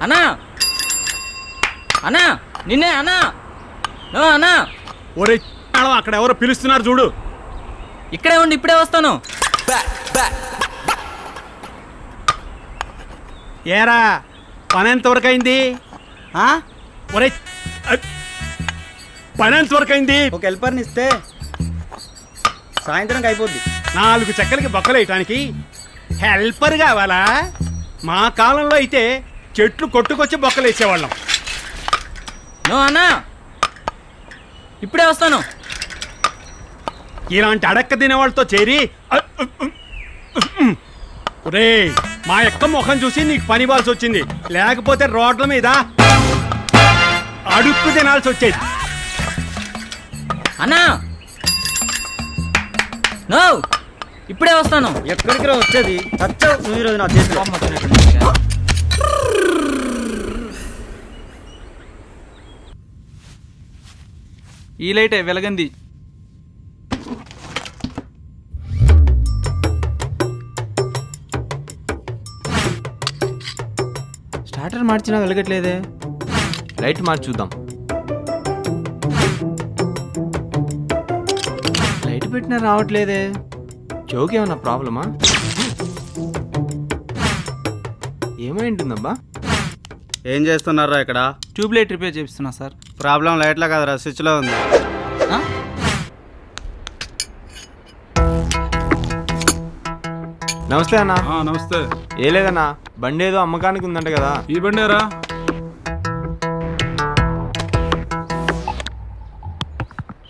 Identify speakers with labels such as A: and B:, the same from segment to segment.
A: అన్నా అన్నా నిన్నే అన్నా అన్నా.
B: ఒరే అక్కడ ఎవరో పిలుస్తున్నారు చూడు.
A: ఇక్కడే ఉండి ఇప్పుడే వస్తాను.
B: ఏరా పని ఎంతవరకు అయింది? ఒరే పని ఎంతవరకు అయింది?
C: ఒక హెల్పర్ని ఇస్తే సాయంత్రం అయిపోద్ది.
B: 4 చెక్కలకి బొక్కలు వేయటానికి హెల్పర్ కావాలా? మా కాలంలో అయితే చెట్లు కొట్టుకొచ్చి బొక్కలు వేసేవాళ్ళం.
A: అన్నా ఇప్పుడే వస్తాను.
B: ఇలాంటి అడక్క తినేవాళ్ళతో చేరి రే మా యొక్క ముఖం చూసి నీకు పని ఇవ్వాల్సి వచ్చింది. లేకపోతే రోడ్ల మీద అడుక్కు తినాల్సి వచ్చేది.
A: అన్నా ఇప్పుడే వస్తాను.
C: ఎక్కడికి వచ్చేది? చచ్చావు నువ్వు ఈరోజు నా చేతిలో.
D: ఈ లైటే వెలగంది.
E: స్టార్టర్ మార్చినా వెలగట్లేదే. లైట్ మార్చి చూద్దాం. లైట్ పెట్టినా రావట్లేదే. జోకి ఏమన్నా ప్రాబ్లమా? ఏమైంటుందబ్బా?
C: ఏం చేస్తున్నారా ఇక్కడ?
D: ట్యూబ్ లైట్ రిపేర్ చేపిస్తున్నా సార్.
C: ప్రాబ్లం లైట్లో కదరా, స్విచ్లో ఉంది.
E: నమస్తే అన్న.
F: నమస్తే.
E: ఏ లేదన్నా, బండి ఏదో అమ్మకానికి ఉందంట కదా.
F: ఈ బండేరా?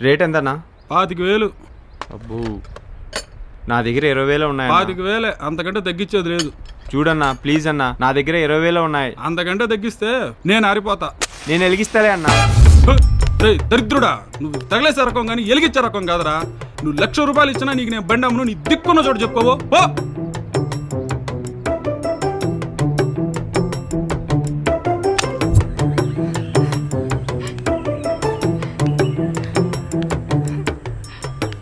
E: రేట్ ఎంతన్నా?
F: 25,000.
E: అబ్బో, నా దగ్గర 20,000 ఉన్నాయి.
F: 25,000 అంతకంటే తగ్గించేది లేదు.
E: చూడన్నా ప్లీజ్ అన్నా, నా దగ్గర 20,000 ఉన్నాయి.
F: అంతకంటే తగ్గిస్తే నేను ఆరిపోతా.
E: నేను వెలిగిస్తాలే అన్నా.
F: దరిద్రుడా, నువ్వు తగిలేసే రకం కానీ ఎలిగించే రకం కాదురా. నువ్వు 1,00,000 రూపాయలు ఇచ్చినా నీకు నేను బండి అమ్మును. నీ దిక్కున్న చోటు చెప్పుకోవో.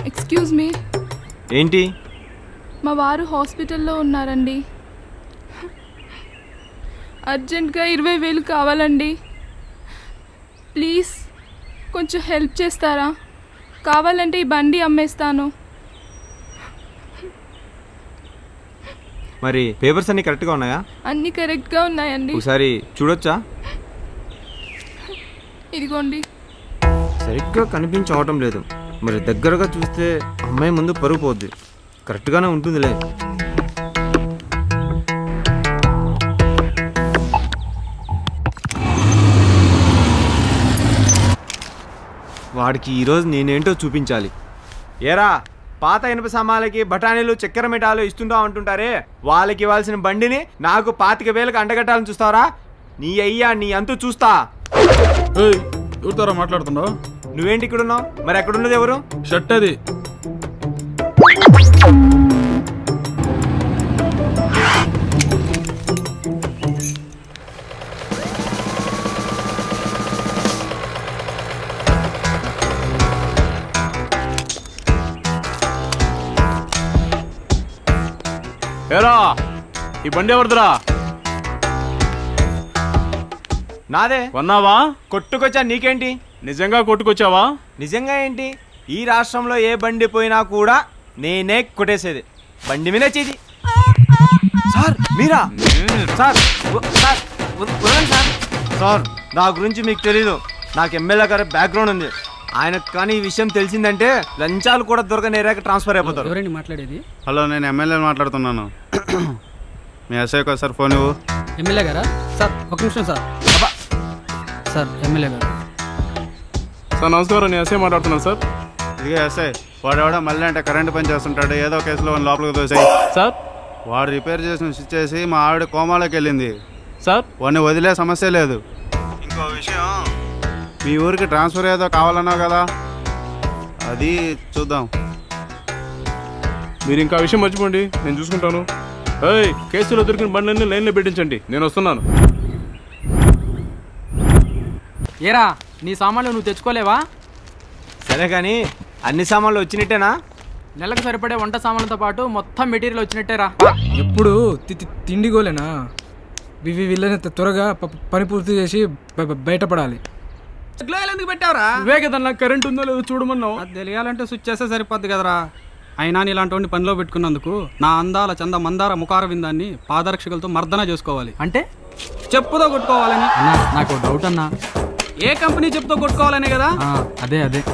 G: Excuse me.
E: ఏంటి?
G: మా వారు హాస్పిటల్లో ఉన్నారండి. అర్జెంట్గా 20,000 కావాలండి. ప్లీజ్ కొంచెం హెల్ప్ చేస్తారా? కావాలంటే ఈ బండి అమ్మేస్తాను.
E: మరి పేపర్స్ అన్ని కరెక్ట్గా ఉన్నాయా?
G: అన్నీ కరెక్ట్గా ఉన్నాయండి.
E: ఒకసారి చూడొచ్చా?
G: ఇదిగోండి.
E: సరిగ్గా కనిపించవటం లేదు. మరి దగ్గరగా చూస్తే అమ్మాయి ముందు పరుగు పోద్ది. కరెక్ట్గానే ఉంటుందిలే. వాడికి ఈరోజు నేనేంటో చూపించాలి. ఏరా, పాత ఇనుప సామాన్లకి బఠానీలు చక్కెర మిఠాలు ఇస్తుంటా అంటుంటారే, వాళ్ళకి ఇవ్వాల్సిన బండిని నాకు 25,000 అంటగట్టాలని చూస్తావరా? నీ అయ్యా నీ అంతు చూస్తా.
F: ఎవరితోరా మాట్లాడుతున్నావు?
E: నువ్వేంటి ఇక్కడ ఉన్నావు? మరి ఎక్కడున్నది ఎవరు?
F: షర్ట్ అది.
H: ఏరా, ఈ బండి ఎవరిదిరా?
E: నాదే.
H: కొన్నావా?
E: కొట్టుకొచ్చా. నీకేంటి?
H: నిజంగా కొట్టుకొచ్చావా?
E: నిజంగా ఏంటి? ఈ రాష్ట్రంలో ఏ బండి పోయినా కూడా నేనే కొట్టేసేది. బండి మీద చేది. సార్ మీరా? సార్ సార్ నా గురించి మీకు తెలీదు. నాకు ఎమ్మెల్యే గారి బ్యాక్గ్రౌండ్ ఉంది. ఆయనకు కానీ ఈ విషయం తెలిసిందంటే లంచాలు కూడా దొరకని ఏరియాకి ట్రాన్స్ఫర్ అయిపోతారు.
D: ఎవరండి మాట్లాడేది?
C: హలో, నేను ఎమ్మెల్యే మాట్లాడుతున్నాను. మీ ఎస్ఐకి సార్ ఫోన్ ఇవ్వు.
D: ఎమ్మెల్యే గారా? సార్ ఒక నిమిషం సార్. సార్ ఎమ్మెల్యే గారు.
H: సార్ నమస్కారం, నేను ఎస్ఐ మాట్లాడుతున్నాను సార్.
C: ఇదిగే ఎస్ఐ, వాడెవడో మళ్ళీ అంటే కరెంటు పని చేస్తుంటాడు. ఏదో కేసులో వాడిని లోపలికి తోసాయి
H: సార్.
C: వాడు రిపేర్ చేసిన స్విచ్ చేసి మా ఆవిడ కోమాలోకి వెళ్ళింది
H: సార్.
C: వాడిని వదిలే సమస్య లేదు. ఇంకో విషయం, మీ ఊరికి ట్రాన్స్ఫర్ ఏదో కావాలన్నావు కదా, అది చూద్దాం.
H: మీరు ఇంకా విషయం మర్చిపోండి, నేను చూసుకుంటాను. కేసులో దొరికిన బండ్లన్నీ లైన్లో పెట్టించండి, నేను వస్తున్నాను.
D: ఏరా, నీ సామాన్లు నువ్వు తెచ్చుకోలేవా?
E: సరే కానీ అన్ని సామాన్లు వచ్చినట్టేనా?
D: నెలకు సరిపడే వంట సామాన్లతో పాటు మొత్తం మెటీరియల్ వచ్చినట్టేరా.
I: ఎప్పుడు తిండిగోలేనా?
D: వీళ్ళని త్వరగా పని పూర్తి చేసి బయటపడాలి.
F: ఎందుకు పెట్టావరా?
H: ఇవే కదన్నా కరెంట్ ఉందో లేదో చూడమన్నావు.
D: అది తెలియాలంటే స్విచ్ చేస్తే సరిపోద్ది కదరా. అయినా ఇలాంటి వాడిని పనిలో పెట్టుకున్నందుకు నా అందాల చంద మందార ముఖార విందాన్ని పాదరక్షకులతో మర్దన చేసుకోవాలి.
A: అంటే
D: చెప్పుతో కొట్టుకోవాలని.
A: నాకు డౌట్ అన్నా,
D: ఏ కంపెనీ చెప్పుతో కొట్టుకోవాలనే కదా.
A: అదే